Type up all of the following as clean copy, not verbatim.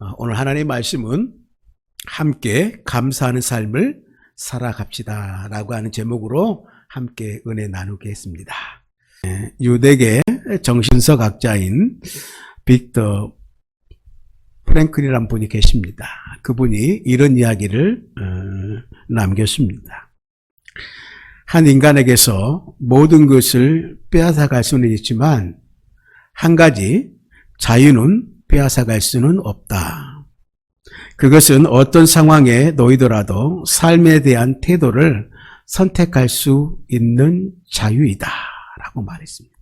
오늘 하나님의 말씀은 함께 감사하는 삶을 살아갑시다 라고 하는 제목으로 함께 은혜 나누겠습니다. 유대계 정신서학자인 빅터 프랭클이라는 분이 계십니다. 그분이 이런 이야기를 남겼습니다. 한 인간에게서 모든 것을 빼앗아갈 수는 있지만 한 가지, 자유는 빼앗아갈 수는 없다. 그것은 어떤 상황에 놓이더라도 삶에 대한 태도를 선택할 수 있는 자유이다 라고 말했습니다.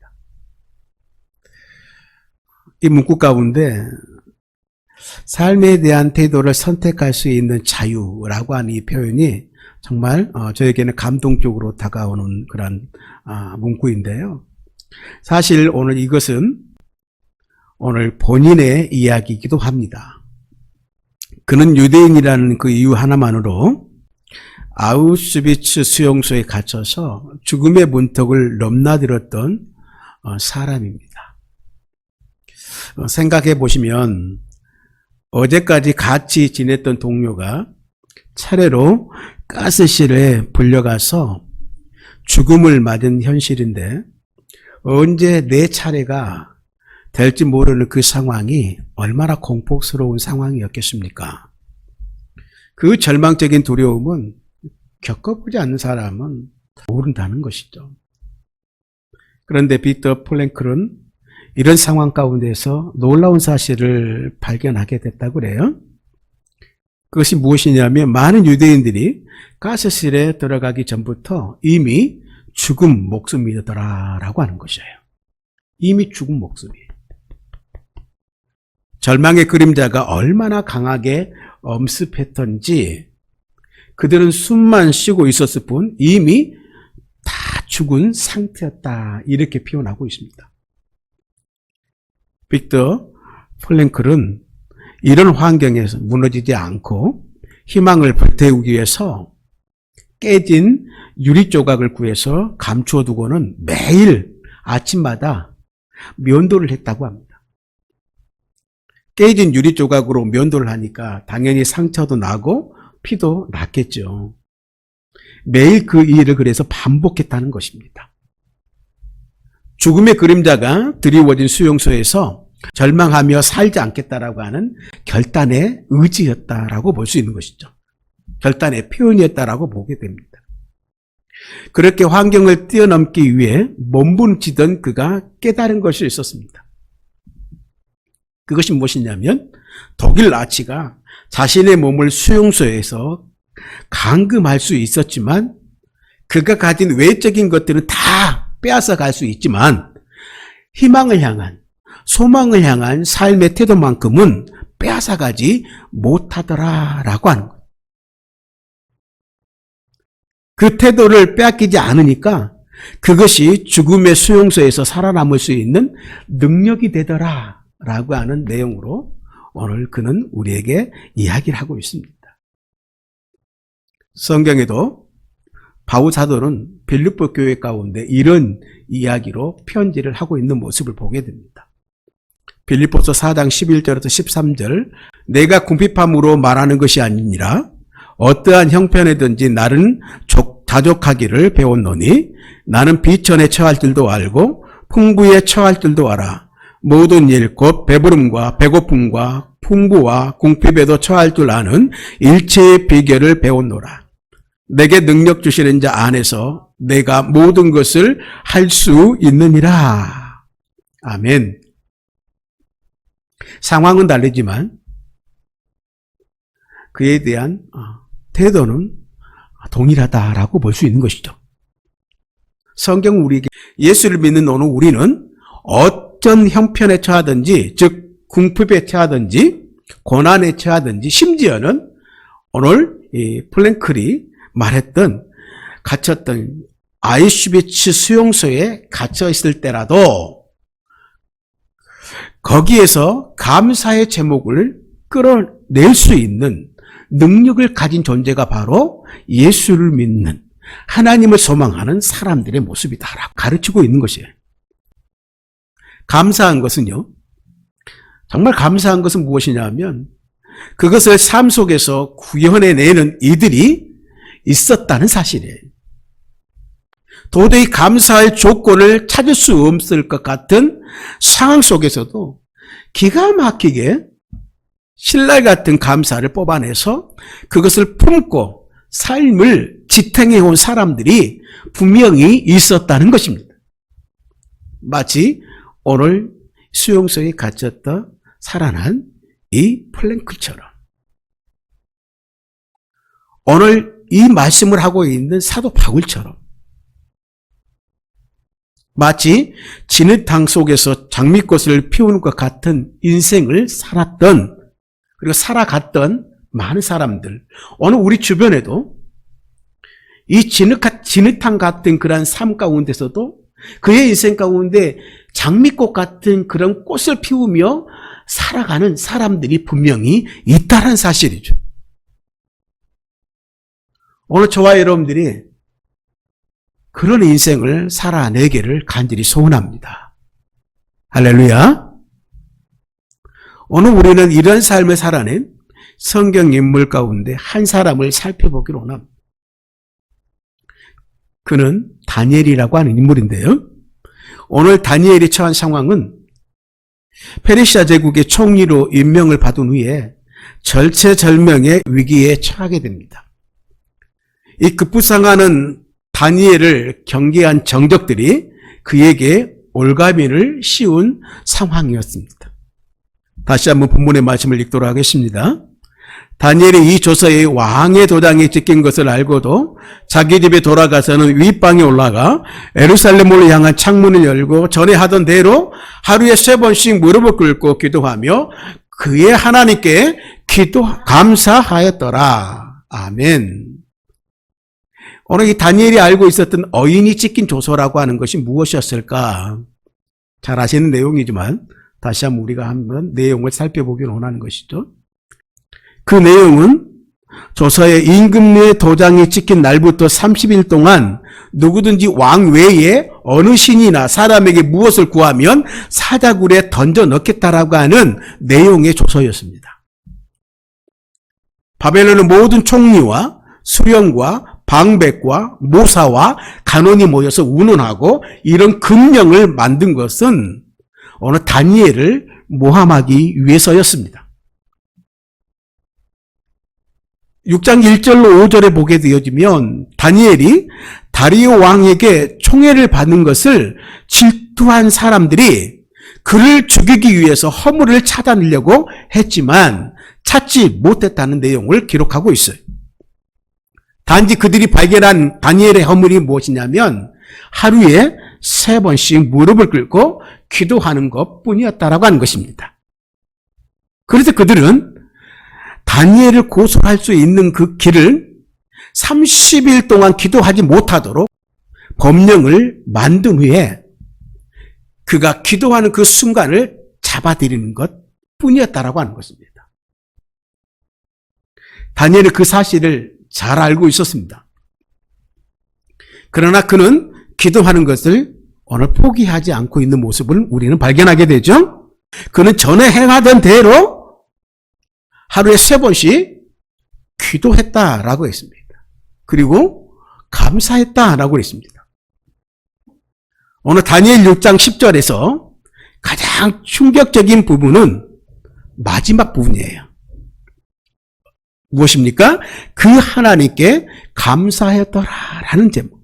이 문구 가운데 삶에 대한 태도를 선택할 수 있는 자유라고 하는 이 표현이 정말 저에게는 감동적으로 다가오는 그런 문구인데요. 사실 오늘 이것은 오늘 본인의 이야기이기도 합니다. 그는 유대인이라는 그 이유 하나만으로 아우슈비츠 수용소에 갇혀서 죽음의 문턱을 넘나들었던 사람입니다. 생각해 보시면 어제까지 같이 지냈던 동료가 차례로 가스실에 불려가서 죽음을 맞은 현실인데 언제 내 차례가 될지 모르는 그 상황이 얼마나 공포스러운 상황이었겠습니까? 그 절망적인 두려움은 겪어보지 않는 사람은 모른다는 것이죠. 그런데 빅터 프랭클은 이런 상황 가운데서 놀라운 사실을 발견하게 됐다고 그래요. 그것이 무엇이냐면 많은 유대인들이 가스실에 들어가기 전부터 이미 죽은 목숨이더라라고 하는 것이에요. 이미 죽은 목숨이에요. 절망의 그림자가 얼마나 강하게 엄습했던지 그들은 숨만 쉬고 있었을 뿐 이미 다 죽은 상태였다 이렇게 표현하고 있습니다. 빅터 프랭클은 이런 환경에서 무너지지 않고 희망을 불태우기 위해서 깨진 유리 조각을 구해서 감추어 두고는 매일 아침마다 면도를 했다고 합니다. 깨진 유리 조각으로 면도를 하니까 당연히 상처도 나고 피도 났겠죠. 매일 그 일을 그래서 반복했다는 것입니다. 죽음의 그림자가 드리워진 수용소에서 절망하며 살지 않겠다라고 하는 결단의 의지였다라고 볼 수 있는 것이죠. 결단의 표현이었다라고 보게 됩니다. 그렇게 환경을 뛰어넘기 위해 몸부림치던 그가 깨달은 것이 있었습니다. 그것이 무엇이냐면 독일 나치가 자신의 몸을 수용소에서 감금할 수 있었지만 그가 가진 외적인 것들은 다 빼앗아 갈 수 있지만 희망을 향한 소망을 향한 삶의 태도만큼은 빼앗아 가지 못하더라라고 하는 거예요. 그 태도를 빼앗기지 않으니까 그것이 죽음의 수용소에서 살아남을 수 있는 능력이 되더라 라고 하는 내용으로 오늘 그는 우리에게 이야기를 하고 있습니다. 성경에도 바울 사도는 빌립보 교회 가운데 이런 이야기로 편지를 하고 있는 모습을 보게 됩니다. 빌립보서 4장 11절부터 13절 내가 궁핍함으로 말하는 것이 아니니라 어떠한 형편에든지 나는 자족하기를 배웠노니 나는 비천에 처할 줄도 알고 풍부에 처할 줄도 알아 모든 일 곧 배부름과 배고픔과 풍부와 궁핍에도 처할 줄 아는 일체의 비결을 배웠노라. 내게 능력 주시는 자 안에서 내가 모든 것을 할 수 있느니라. 아멘. 상황은 다르지만 그에 대한 태도는 동일하다라고 볼 수 있는 것이죠. 성경은 우리에게 예수를 믿는 오늘 우리는 어떤 형편에 처하든지 즉 궁핍에 처하든지 고난에 처하든지 심지어는 오늘 이 플랭클이 말했던 갇혔던 아우슈비츠 수용소에 갇혀 있을 때라도 거기에서 감사의 제목을 끌어낼 수 있는 능력을 가진 존재가 바로 예수를 믿는 하나님을 소망하는 사람들의 모습이다라고 가르치고 있는 것이에요. 감사한 것은요, 정말 감사한 것은 무엇이냐면 그것을 삶 속에서 구현해내는 이들이 있었다는 사실이에요. 도저히 감사할 조건을 찾을 수 없을 것 같은 상황 속에서도 기가 막히게 신랄 같은 감사를 뽑아내서 그것을 품고 삶을 지탱해온 사람들이 분명히 있었다는 것입니다. 마치 오늘 수용소에 갇혔다 살아난 이 플랭크처럼 오늘 이 말씀을 하고 있는 사도 바울처럼 마치 진흙탕 속에서 장미꽃을 피우는 것 같은 인생을 살았던 그리고 살아갔던 많은 사람들 오늘 우리 주변에도 이 진흙탕 같은 그런 삶 가운데서도 그의 인생 가운데 장미꽃 같은 그런 꽃을 피우며 살아가는 사람들이 분명히 있다는 사실이죠. 오늘 저와 여러분들이 그런 인생을 살아내기를 간절히 소원합니다. 할렐루야. 오늘 우리는 이런 삶을 살아낸 성경 인물 가운데 한 사람을 살펴보기로 합니다. 그는 다니엘이라고 하는 인물인데요. 오늘 다니엘이 처한 상황은 페르시아 제국의 총리로 임명을 받은 후에 절체절명의 위기에 처하게 됩니다. 이 급부상하는 다니엘을 경계한 정적들이 그에게 올가미를 씌운 상황이었습니다. 다시 한번 본문의 말씀을 읽도록 하겠습니다. 다니엘이 이 조서에 왕의 도장이 찍힌 것을 알고도 자기 집에 돌아가서는 윗방에 올라가 예루살렘으로 향한 창문을 열고 전에 하던 대로 하루에 3번씩 무릎을 꿇고 기도하며 그의 하나님께 감사하였더라. 아멘. 오늘 이 다니엘이 알고 있었던 어인이 찍힌 조서라고 하는 것이 무엇이었을까? 잘 아시는 내용이지만 다시 한번 우리가 한번 내용을 살펴보기를 원하는 것이죠. 그 내용은 조서에 임금의 도장이 찍힌 날부터 30일 동안 누구든지 왕 외에 어느 신이나 사람에게 무엇을 구하면 사자굴에 던져 넣겠다라고 하는 내용의 조서였습니다. 바벨론의 모든 총리와 수령과 방백과 모사와 간원이 모여서 운운하고 이런 금령을 만든 것은 오늘 다니엘을 모함하기 위해서였습니다. 6장 1절로 5절에 보게 되어지면 다니엘이 다리오 왕에게 총애를 받는 것을 질투한 사람들이 그를 죽이기 위해서 허물을 찾아내려고 했지만 찾지 못했다는 내용을 기록하고 있어요. 단지 그들이 발견한 다니엘의 허물이 무엇이냐면 하루에 3번씩 무릎을 꿇고 기도하는 것뿐이었다라고 하는 것입니다. 그래서 그들은 다니엘을 고소할 수 있는 그 길을 30일 동안 기도하지 못하도록 법령을 만든 후에 그가 기도하는 그 순간을 잡아들이는 것 뿐이었다라고 하는 것입니다. 다니엘은 그 사실을 잘 알고 있었습니다. 그러나 그는 기도하는 것을 오늘 포기하지 않고 있는 모습을 우리는 발견하게 되죠. 그는 전에 행하던 대로 하루에 3번씩 기도했다라고 했습니다. 그리고 감사했다라고 했습니다. 오늘 다니엘 6장 10절에서 가장 충격적인 부분은 마지막 부분이에요. 무엇입니까? 그 하나님께 감사했더라라는 제목.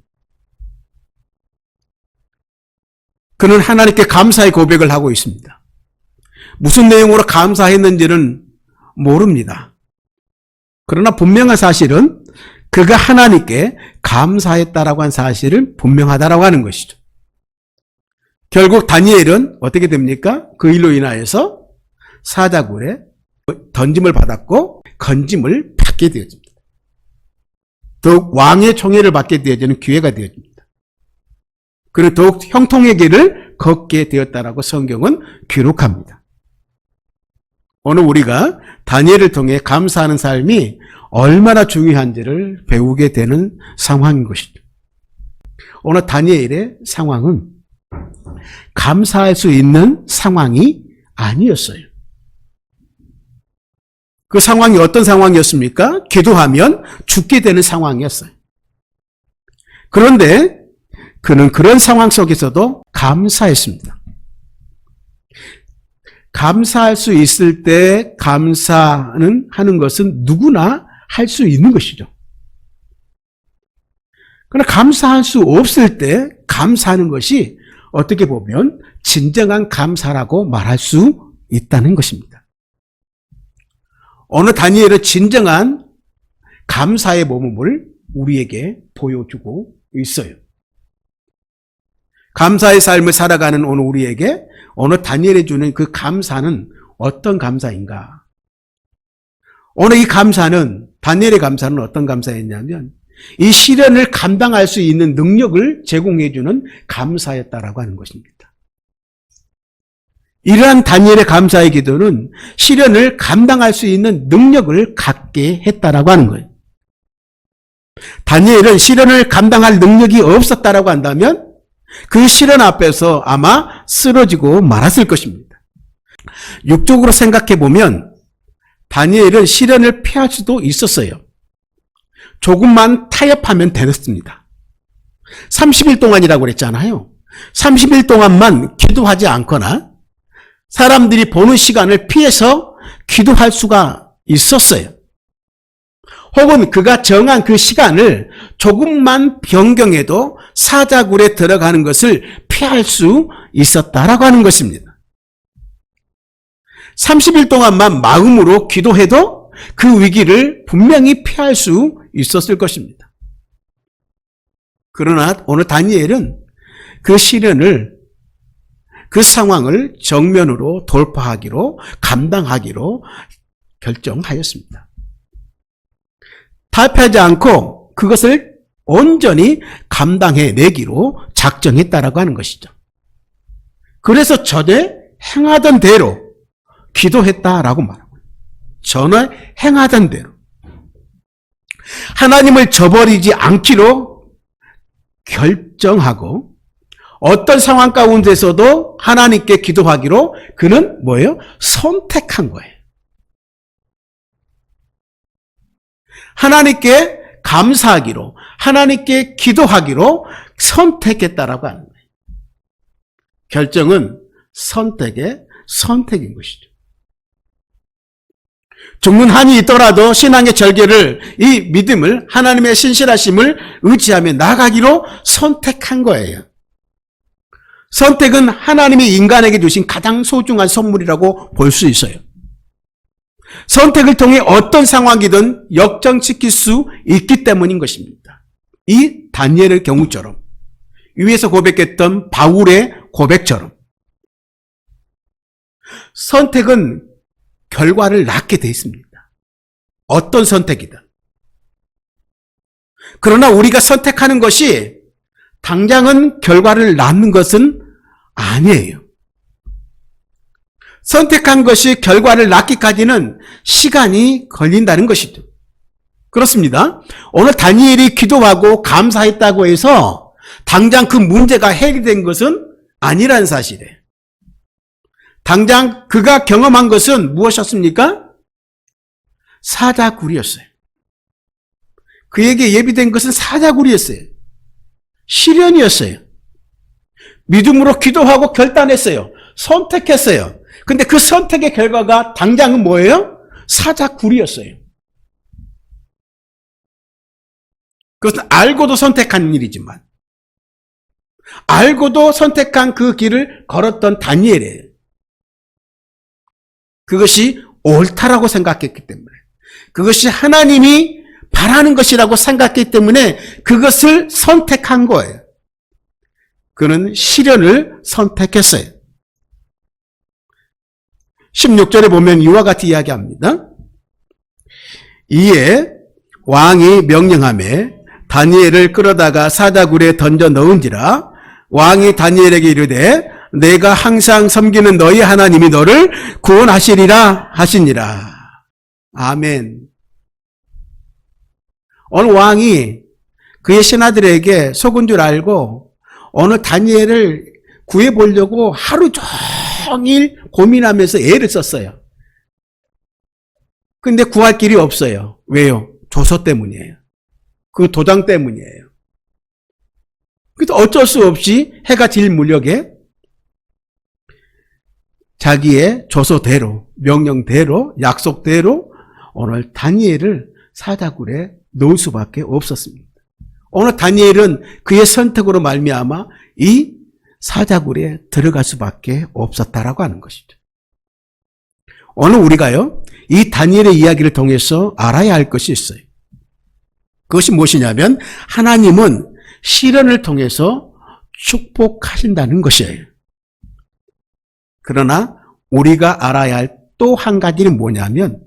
그는 하나님께 감사의 고백을 하고 있습니다. 무슨 내용으로 감사했는지는 모릅니다. 그러나 분명한 사실은 그가 하나님께 감사했다라고 한 사실은 분명하다라고 하는 것이죠. 결국 다니엘은 어떻게 됩니까? 그 일로 인하여서 사자굴에 던짐을 받았고 건짐을 받게 되어집니다. 더욱 왕의 총애를 받게 되어지는 기회가 되어집니다. 그리고 더욱 형통의 길을 걷게 되었다라고 성경은 기록합니다. 오늘 우리가 다니엘을 통해 감사하는 삶이 얼마나 중요한지를 배우게 되는 상황인 것이죠. 오늘 다니엘의 상황은 감사할 수 있는 상황이 아니었어요. 그 상황이 어떤 상황이었습니까? 기도하면 죽게 되는 상황이었어요. 그런데 그는 그런 상황 속에서도 감사했습니다. 감사할 수 있을 때 감사는 하는 것은 누구나 할 수 있는 것이죠. 그러나 감사할 수 없을 때 감사하는 것이 어떻게 보면 진정한 감사라고 말할 수 있다는 것입니다. 오늘 다니엘은 진정한 감사의 모범을 우리에게 보여주고 있어요. 감사의 삶을 살아가는 오늘 우리에게 오늘 다니엘이 주는 그 감사는 어떤 감사인가? 오늘 이 감사는, 다니엘의 감사는 어떤 감사였냐면 이 시련을 감당할 수 있는 능력을 제공해주는 감사였다라고 하는 것입니다. 이러한 다니엘의 감사의 기도는 시련을 감당할 수 있는 능력을 갖게 했다라고 하는 거예요. 다니엘은 시련을 감당할 능력이 없었다라고 한다면 그 시련 앞에서 아마 쓰러지고 말았을 것입니다. 육적으로 생각해 보면 다니엘은 시련을 피할 수도 있었어요. 조금만 타협하면 되었습니다. 30일 동안이라고 그랬잖아요. 30일 동안만 기도하지 않거나 사람들이 보는 시간을 피해서 기도할 수가 있었어요. 혹은 그가 정한 그 시간을 조금만 변경해도 사자굴에 들어가는 것을 피할 수 있었다라고 하는 것입니다. 30일 동안만 마음으로 기도해도 그 위기를 분명히 피할 수 있었을 것입니다. 그러나 오늘 다니엘은 그 시련을, 그 상황을 정면으로 돌파하기로, 감당하기로 결정하였습니다. 타협하지 않고 그것을 온전히 감당해내기로 작정했다라고 하는 것이죠. 그래서 전에 행하던 대로 기도했다라고 말하고, 전에 행하던 대로 하나님을 저버리지 않기로 결정하고 어떤 상황 가운데서도 하나님께 기도하기로 그는 뭐예요? 선택한 거예요. 하나님께 감사하기로, 하나님께 기도하기로 선택했다라고 하는 거예요. 결정은 선택인 것이죠. 죽는 한이 있더라도 신앙의 절개를, 이 믿음을, 하나님의 신실하심을 의지하며 나가기로 선택한 거예요. 선택은 하나님이 인간에게 주신 가장 소중한 선물이라고 볼 수 있어요. 선택을 통해 어떤 상황이든 역전시킬 수 있기 때문인 것입니다. 이 다니엘의 경우처럼, 위에서 고백했던 바울의 고백처럼 선택은 결과를 낳게 돼 있습니다. 어떤 선택이든. 그러나 우리가 선택하는 것이 당장은 결과를 낳는 것은 아니에요. 선택한 것이 결과를 낳기까지는 시간이 걸린다는 것이죠. 그렇습니다. 오늘 다니엘이 기도하고 감사했다고 해서 당장 그 문제가 해결된 것은 아니라는 사실이에요. 당장 그가 경험한 것은 무엇이었습니까? 사자굴이었어요. 그에게 예비된 것은 사자굴이었어요. 시련이었어요. 믿음으로 기도하고 결단했어요. 선택했어요. 근데 그 선택의 결과가 당장은 뭐예요? 사자굴이었어요. 그것은 알고도 선택한 일이지만, 알고도 선택한 그 길을 걸었던 다니엘이에요. 그것이 옳다라고 생각했기 때문에, 그것이 하나님이 바라는 것이라고 생각했기 때문에 그것을 선택한 거예요. 그는 시련을 선택했어요. 16절에 보면 이와 같이 이야기합니다. 이에 왕이 명령하매 다니엘을 끌어다가 사자굴에 던져 넣은지라. 왕이 다니엘에게 이르되 내가 항상 섬기는 너희 하나님이 너를 구원하시리라 하시니라. 아멘. 오늘 왕이 그의 신하들에게 속은 줄 알고 오늘 다니엘을 구해보려고 하루 종일 고민하면서 애를 썼어요. 근데 구할 길이 없어요. 왜요? 조서 때문이에요. 그 도장 때문이에요. 그래서 어쩔 수 없이 해가 질 무렵에 자기의 조서대로, 명령대로, 약속대로 오늘 다니엘을 사자굴에 넣을 수밖에 없었습니다. 오늘 다니엘은 그의 선택으로 말미암아 이 사자굴에 들어갈 수밖에 없었다라고 하는 것이죠. 오늘 우리가요, 이 다니엘의 이야기를 통해서 알아야 할 것이 있어요. 그것이 무엇이냐면 하나님은 시련을 통해서 축복하신다는 것이에요. 그러나 우리가 알아야 할 또 한 가지는 뭐냐면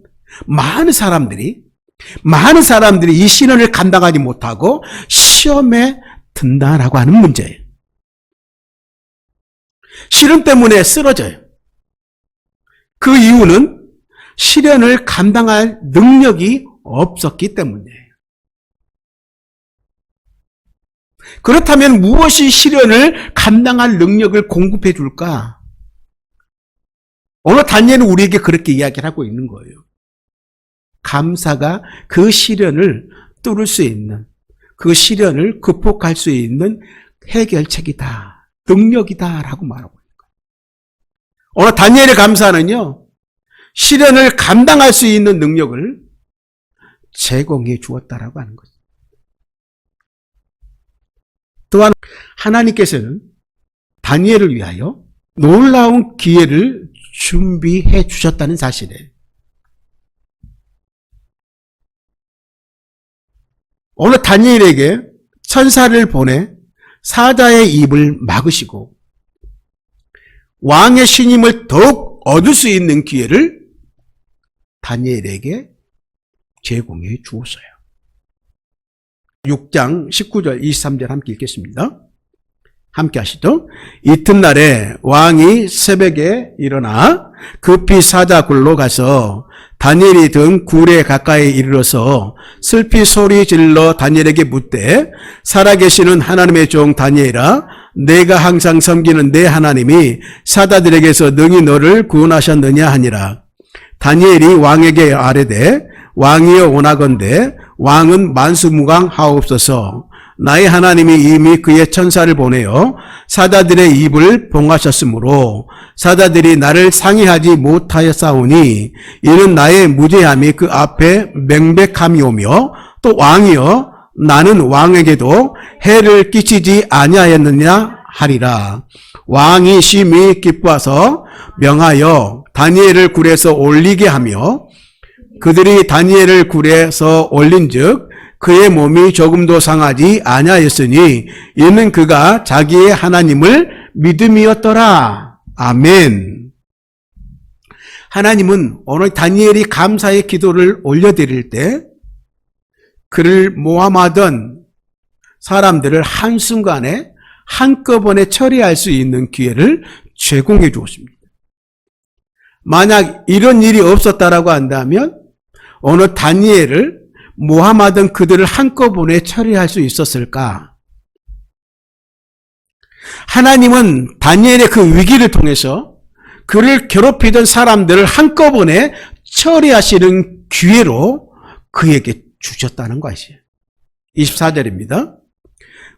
많은 사람들이 이 시련을 감당하지 못하고 시험에 든다라고 하는 문제예요. 시련 때문에 쓰러져요. 그 이유는 시련을 감당할 능력이 없었기 때문이에요. 그렇다면 무엇이 시련을 감당할 능력을 공급해 줄까? 오늘 다니엘은 우리에게 그렇게 이야기를 하고 있는 거예요. 감사가 그 시련을 뚫을 수 있는, 그 시련을 극복할 수 있는 해결책이다, 능력이다 라고 말하고 있는 거예요. 오늘 다니엘의 감사는요, 시련을 감당할 수 있는 능력을 제공해 주었다라고 하는 거죠. 또한 하나님께서는 다니엘을 위하여 놀라운 기회를 준비해 주셨다는 사실이에요. 오늘 다니엘에게 천사를 보내 사자의 입을 막으시고 왕의 신임을 더욱 얻을 수 있는 기회를 다니엘에게 제공해 주었어요. 6장 19절 23절 함께 읽겠습니다. 함께 하시죠. 이튿날에 왕이 새벽에 일어나 급히 사자굴로 가서 다니엘이 든 굴에 가까이 이르러서 슬피 소리 질러 다니엘에게 묻되 살아계시는 하나님의 종 다니엘아, 내가 항상 섬기는 내 하나님이 사자들에게서 능히 너를 구원하셨느냐 하니라. 다니엘이 왕에게 아뢰되 왕이여 원하건대 왕은 만수무강하옵소서. 나의 하나님이 이미 그의 천사를 보내어 사자들의 입을 봉하셨으므로 사자들이 나를 상의하지 못하였사오니 이는 나의 무죄함이 그 앞에 명백함이오며 또 왕이여 나는 왕에게도 해를 끼치지 아니하였느냐 하리라. 왕이 심히 기뻐서 명하여 다니엘을 굴에서 올리게 하며 그들이 다니엘을 굴에서 올린즉 그의 몸이 조금도 상하지 아니하였으니 이는 그가 자기의 하나님을 믿음이었더라. 아멘. 하나님은 오늘 다니엘이 감사의 기도를 올려드릴 때 그를 모함하던 사람들을 한순간에 한꺼번에 처리할 수 있는 기회를 제공해 주었습니다. 만약 이런 일이 없었다라고 한다면 오늘 다니엘을 모함하던 그들을 한꺼번에 처리할 수 있었을까? 하나님은 다니엘의 그 위기를 통해서 그를 괴롭히던 사람들을 한꺼번에 처리하시는 기회로 그에게 주셨다는 것이에요. 24절입니다.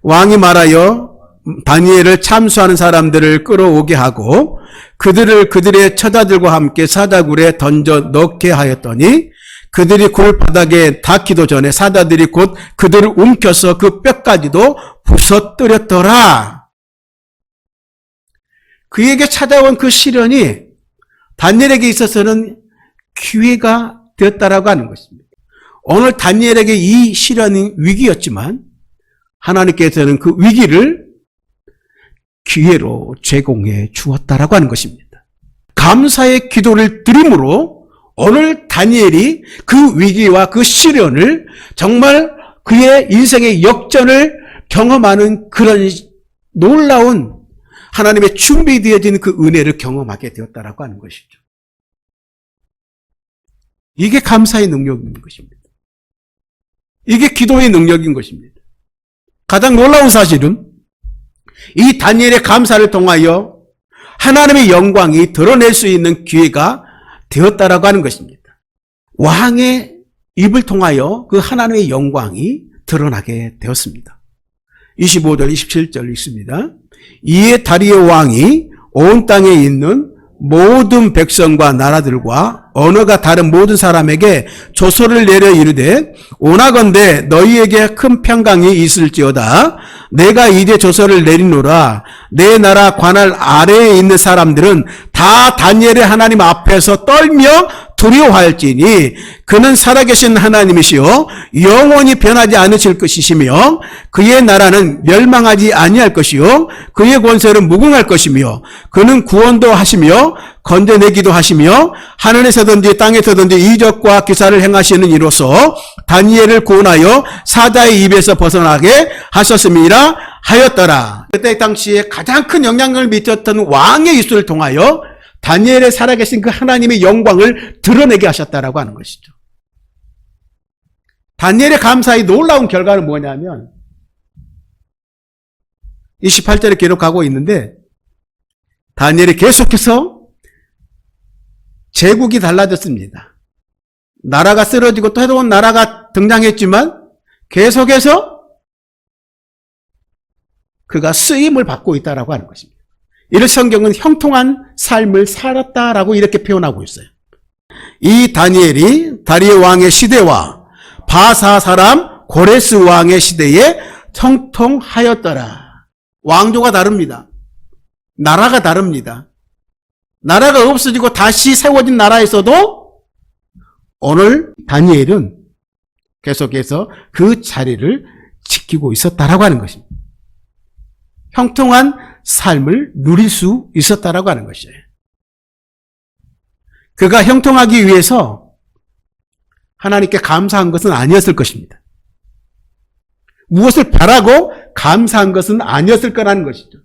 왕이 말하여 다니엘을 참수하는 사람들을 끌어오게 하고 그들을 그들의 처자들과 함께 사자굴에 던져 넣게 하였더니 그들이 굴 바닥에 닿기도 전에 사자들이 곧 그들을 움켜서 그 뼈까지도 부서뜨렸더라. 그에게 찾아온 그 시련이 다니엘에게 있어서는 기회가 되었다라고 하는 것입니다. 오늘 다니엘에게 이 시련이 위기였지만 하나님께서는 그 위기를 기회로 제공해 주었다라고 하는 것입니다. 감사의 기도를 드림으로 오늘 다니엘이 그 위기와 그 시련을 정말 그의 인생의 역전을 경험하는 그런 놀라운 하나님의 준비되어진 그 은혜를 경험하게 되었다라고 하는 것이죠. 이게 감사의 능력인 것입니다. 이게 기도의 능력인 것입니다. 가장 놀라운 사실은 이 다니엘의 감사를 통하여 하나님의 영광이 드러낼 수 있는 기회가 되었다라고 하는 것입니다. 왕의 입을 통하여 그 하나님의 영광이 드러나게 되었습니다. 25절, 27절 읽습니다. 이에 다리오 왕이 온 땅에 있는 모든 백성과 나라들과 언어가 다른 모든 사람에게 조서를 내려 이르되 원하건대 너희에게 큰 평강이 있을지어다. 내가 이제 조서를 내리노라. 내 나라 관할 아래에 있는 사람들은 다 다니엘의 하나님 앞에서 떨며 두려워할지니 그는 살아계신 하나님이시요 영원히 변하지 않으실 것이시며 그의 나라는 멸망하지 아니할 것이요 그의 권세는 무궁할 것이며 그는 구원도 하시며 건져내기도 하시며 하늘에서든지 땅에서든지 이적과 기사를 행하시는 이로써 다니엘을 구원하여 사자의 입에서 벗어나게 하셨음이라 하였더라. 그때 당시에 가장 큰 영향력을 미쳤던 왕의 입술을 통하여 다니엘의 살아계신 그 하나님의 영광을 드러내게 하셨다라고 하는 것이죠. 다니엘의 감사의 놀라운 결과는 뭐냐면 28절에 기록하고 있는데 다니엘이 계속해서 제국이 달라졌습니다. 나라가 쓰러지고 또 새로운 나라가 등장했지만 계속해서 그가 쓰임을 받고 있다라고 하는 것입니다. 이를 성경은 형통한 삶을 살았다라고 이렇게 표현하고 있어요. 이 다니엘이 다리오 왕의 시대와 바사 사람 고레스 왕의 시대에 형통하였더라. 왕조가 다릅니다. 나라가 다릅니다. 나라가 없어지고 다시 세워진 나라에서도 오늘 다니엘은 계속해서 그 자리를 지키고 있었다라고 하는 것입니다. 형통한 삶을 누릴 수 있었다라고 하는 것이에요. 그가 형통하기 위해서 하나님께 감사한 것은 아니었을 것입니다. 무엇을 바라고 감사한 것은 아니었을 거라는 것이죠.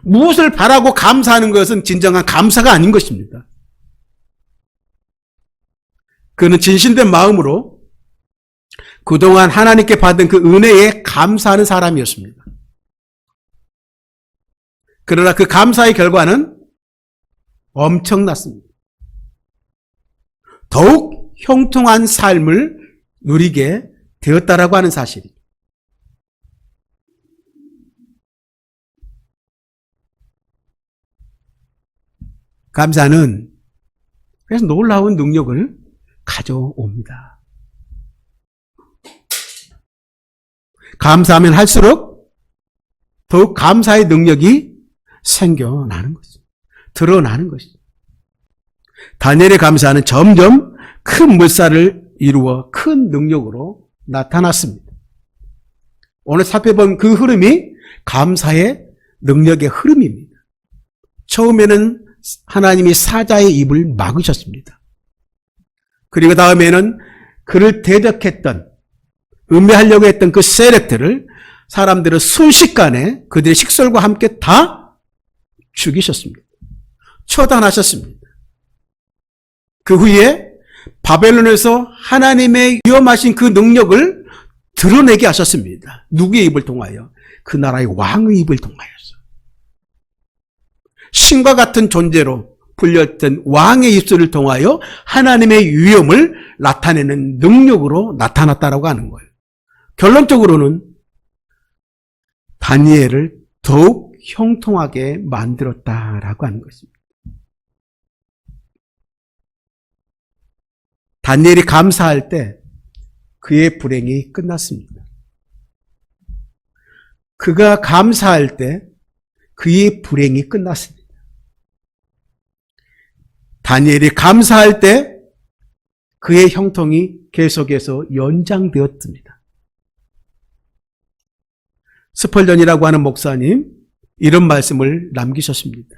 무엇을 바라고 감사하는 것은 진정한 감사가 아닌 것입니다. 그는 진실된 마음으로 그동안 하나님께 받은 그 은혜에 감사하는 사람이었습니다. 그러나 그 감사의 결과는 엄청났습니다. 더욱 형통한 삶을 누리게 되었다라고 하는 사실이. 감사는 그래서 놀라운 능력을 가져옵니다. 감사하면 할수록 더욱 감사의 능력이 생겨나는 것이죠. 드러나는 것이죠. 다니엘의 감사는 점점 큰 물살을 이루어 큰 능력으로 나타났습니다. 오늘 살펴본 그 흐름이 감사의 능력의 흐름입니다. 처음에는 하나님이 사자의 입을 막으셨습니다. 그리고 다음에는 그를 대적했던 음해하려고 했던 그 세력들을 사람들은 순식간에 그들의 식솔과 함께 다 죽이셨습니다. 처단하셨습니다. 그 후에 바벨론에서 하나님의 위엄하신 그 능력을 드러내게 하셨습니다. 누구의 입을 통하여? 그 나라의 왕의 입을 통하여서. 신과 같은 존재로 불렸던 왕의 입술을 통하여 하나님의 위엄을 나타내는 능력으로 나타났다라고 하는 거예요. 결론적으로는 다니엘을 더욱 형통하게 만들었다라고 하는 것입니다. 다니엘이 감사할 때 그의 불행이 끝났습니다. 그가 감사할 때 그의 불행이 끝났습니다. 다니엘이 감사할 때 그의 형통이 계속해서 연장되었습니다. 스펄전이라고 하는 목사님 이런 말씀을 남기셨습니다.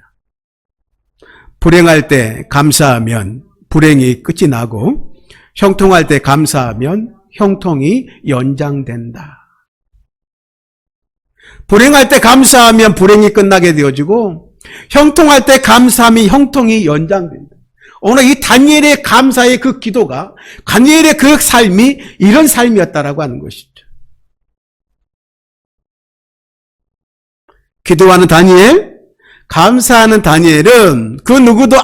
불행할 때 감사하면 불행이 끝이 나고 형통할 때 감사하면 형통이 연장된다. 불행할 때 감사하면 불행이 끝나게 되어지고 형통할 때 감사하면 형통이 연장된다. 오늘 이 다니엘의 감사의 그 기도가 다니엘의 그 삶이 이런 삶이었다라고 하는 것이죠. 기도하는 다니엘, 감사하는 다니엘은 그 누구도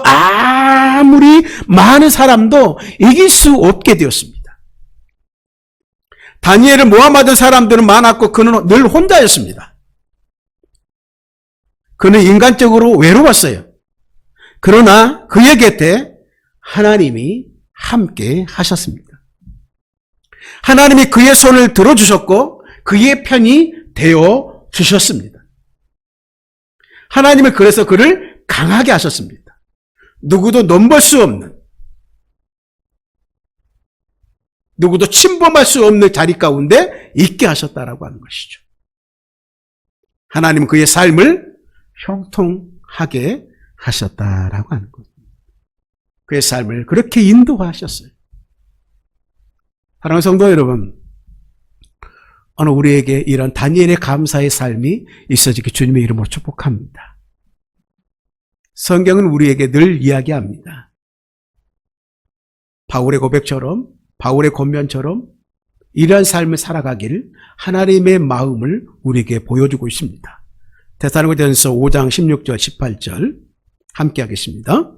아무리 많은 사람도 이길 수 없게 되었습니다. 다니엘을 모함하던 사람들은 많았고 그는 늘 혼자였습니다. 그는 인간적으로 외로웠어요. 그러나 그의 곁에 하나님이 함께 하셨습니다. 하나님이 그의 손을 들어주셨고 그의 편이 되어 주셨습니다. 하나님은 그래서 그를 강하게 하셨습니다. 누구도 넘볼 수 없는, 누구도 침범할 수 없는 자리 가운데 있게 하셨다라고 하는 것이죠. 하나님은 그의 삶을 형통하게 하셨다라고 하는 것. 그의 삶을 그렇게 인도하셨어요. 사랑하는 성도 여러분, 오늘 우리에게 이런 다니엘의 감사의 삶이 있어지기 주님의 이름으로 축복합니다. 성경은 우리에게 늘 이야기합니다. 바울의 고백처럼, 바울의 권면처럼 이러한 삶을 살아가기를 하나님의 마음을 우리에게 보여주고 있습니다. 데살로니가전서 5장 16절 18절 함께 하겠습니다.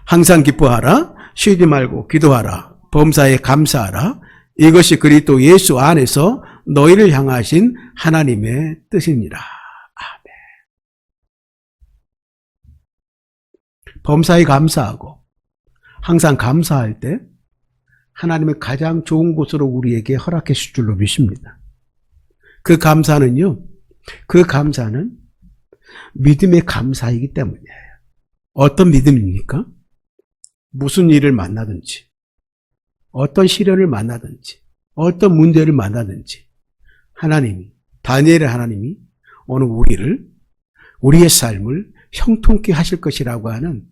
항상 기뻐하라, 쉬지 말고 기도하라, 범사에 감사하라. 이것이 그리스도 예수 안에서 너희를 향하신 하나님의 뜻이니라. 아멘. 범사에 감사하고 항상 감사할 때 하나님의 가장 좋은 곳으로 우리에게 허락해 주실 줄로 믿습니다. 그 감사는 믿음의 감사이기 때문이에요. 어떤 믿음입니까? 무슨 일을 만나든지, 어떤 시련을 만나든지, 어떤 문제를 만나든지 다니엘의 하나님이 오늘 우리의 삶을 형통케 하실 것이라고 하는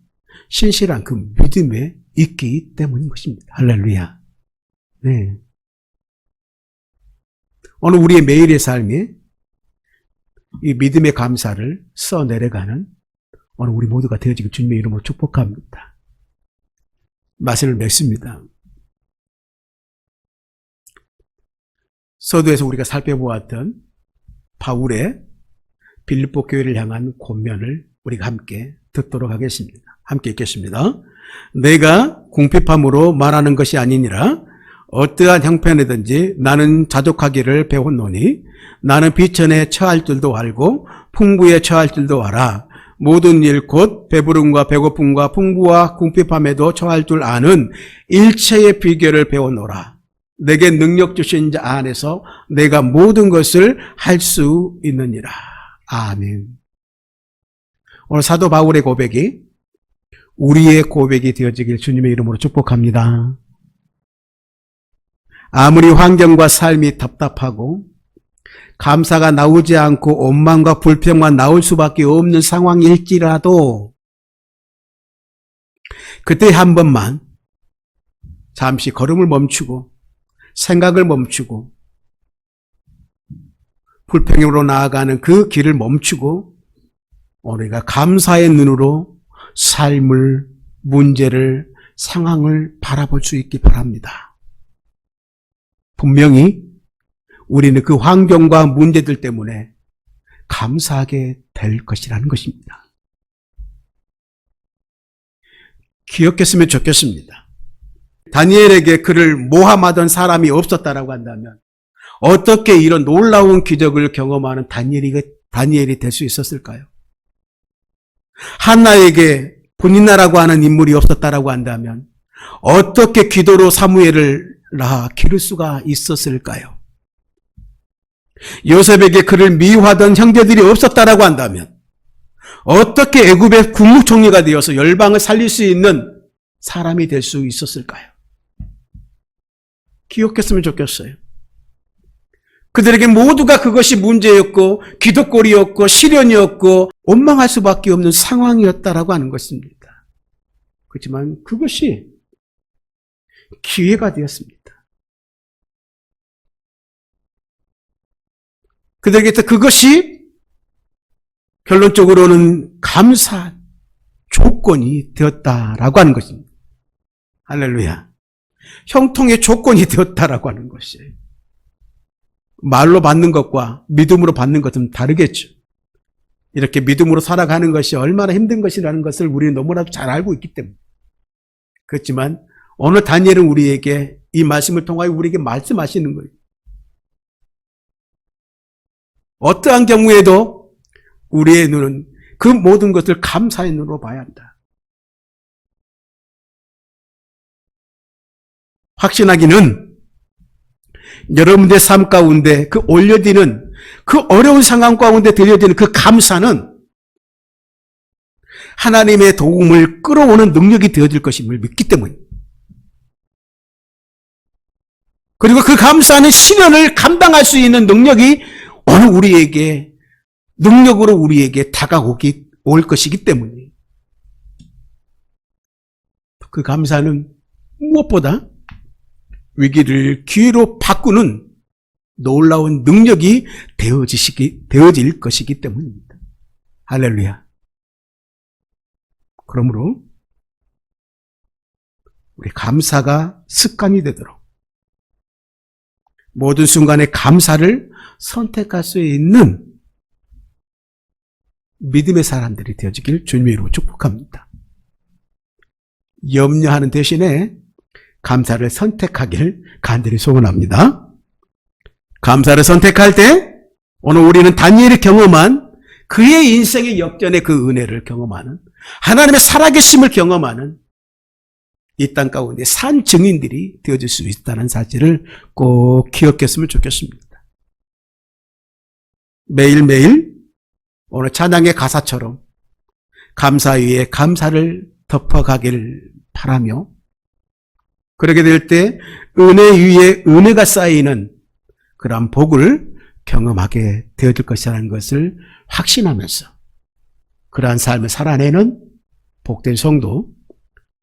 신실한 그 믿음에 있기 때문인 것입니다. 할렐루야. 네. 오늘 우리의 매일의 삶에 이 믿음의 감사를 써내려가는 오늘 우리 모두가 되어지길 주님의 이름으로 축복합니다. 말씀을 맺습니다. 서두에서 우리가 살펴보았던 바울의 빌립보 교회를 향한 권면을 우리가 함께 듣도록 하겠습니다. 함께 읽겠습니다. 내가 궁핍함으로 말하는 것이 아니니라. 어떠한 형편이든지 나는 자족하기를 배웠노니 나는 비천에 처할 줄도 알고 풍부에 처할 줄도 알아. 모든 일 곧 배부름과 배고픔과 풍부와 궁핍함에도 처할 줄 아는 일체의 비결을 배워노라. 내게 능력 주신 자 안에서 내가 모든 것을 할 수 있느니라. 아멘. 오늘 사도 바울의 고백이 우리의 고백이 되어지길 주님의 이름으로 축복합니다. 아무리 환경과 삶이 답답하고 감사가 나오지 않고 원망과 불평만 나올 수밖에 없는 상황일지라도 그때 한 번만 잠시 걸음을 멈추고 생각을 멈추고 불평으로 나아가는 그 길을 멈추고 우리가 감사의 눈으로 삶을, 문제를, 상황을 바라볼 수 있기 바랍니다. 분명히 우리는 그 환경과 문제들 때문에 감사하게 될 것이라는 것입니다. 기억했으면 좋겠습니다. 다니엘에게 그를 모함하던 사람이 없었다라고 한다면 어떻게 이런 놀라운 기적을 경험하는 다니엘이 될 수 있었을까요? 한나에게 본인나라고 하는 인물이 없었다라고 한다면 어떻게 기도로 사무엘을 기를 수가 있었을까요? 요셉에게 그를 미워하던 형제들이 없었다라고 한다면 어떻게 애굽의 국무총리가 되어서 열방을 살릴 수 있는 사람이 될 수 있었을까요? 기억했으면 좋겠어요. 그들에게 모두가 그것이 문제였고 기도거리였고 시련이었고 원망할 수밖에 없는 상황이었다라고 하는 것입니다. 그렇지만 그것이 기회가 되었습니다. 그들에게서 그것이 결론적으로는 감사 조건이 되었다라고 하는 것입니다. 할렐루야. 형통의 조건이 되었다라고 하는 것이에요. 말로 받는 것과 믿음으로 받는 것은 다르겠죠. 이렇게 믿음으로 살아가는 것이 얼마나 힘든 것이라는 것을 우리는 너무나도 잘 알고 있기 때문에 그렇지만 오늘 다니엘은 우리에게 이 말씀을 통하여 우리에게 말씀하시는 거예요. 어떠한 경우에도 우리의 눈은 그 모든 것을 감사의 눈으로 봐야 한다. 확신하기는 여러분들의 삶 가운데 그 올려지는 그 어려운 상황 가운데 들려지는 그 감사는 하나님의 도움을 끌어오는 능력이 되어질 것임을 믿기 때문입니다. 그리고 그 감사는 시련을 감당할 수 있는 능력이 오늘 우리에게 능력으로 우리에게 올 것이기 때문이에요. 그 감사는 무엇보다 위기를 기회로 바꾸는 놀라운 능력이 되어질 것이기 때문입니다. 할렐루야. 그러므로 우리 감사가 습관이 되도록 모든 순간에 감사를 선택할 수 있는 믿음의 사람들이 되어지길 주님의 이름으로 축복합니다. 염려하는 대신에 감사를 선택하길 간절히 소원합니다. 감사를 선택할 때 오늘 우리는 다니엘이 경험한 그의 인생의 역전의 그 은혜를 경험하는 하나님의 살아계심을 경험하는 이 땅 가운데 산 증인들이 되어질 수 있다는 사실을 꼭 기억했으면 좋겠습니다. 매일매일 오늘 찬양의 가사처럼 감사 위에 감사를 덮어가길 바라며 그렇게 될 때 은혜 위에 은혜가 쌓이는 그러한 복을 경험하게 되어질 것이라는 것을 확신하면서 그러한 삶을 살아내는 복된 성도,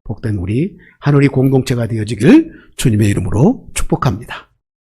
복된 우리 하늘의 공동체가 되어지길 주님의 이름으로 축복합니다.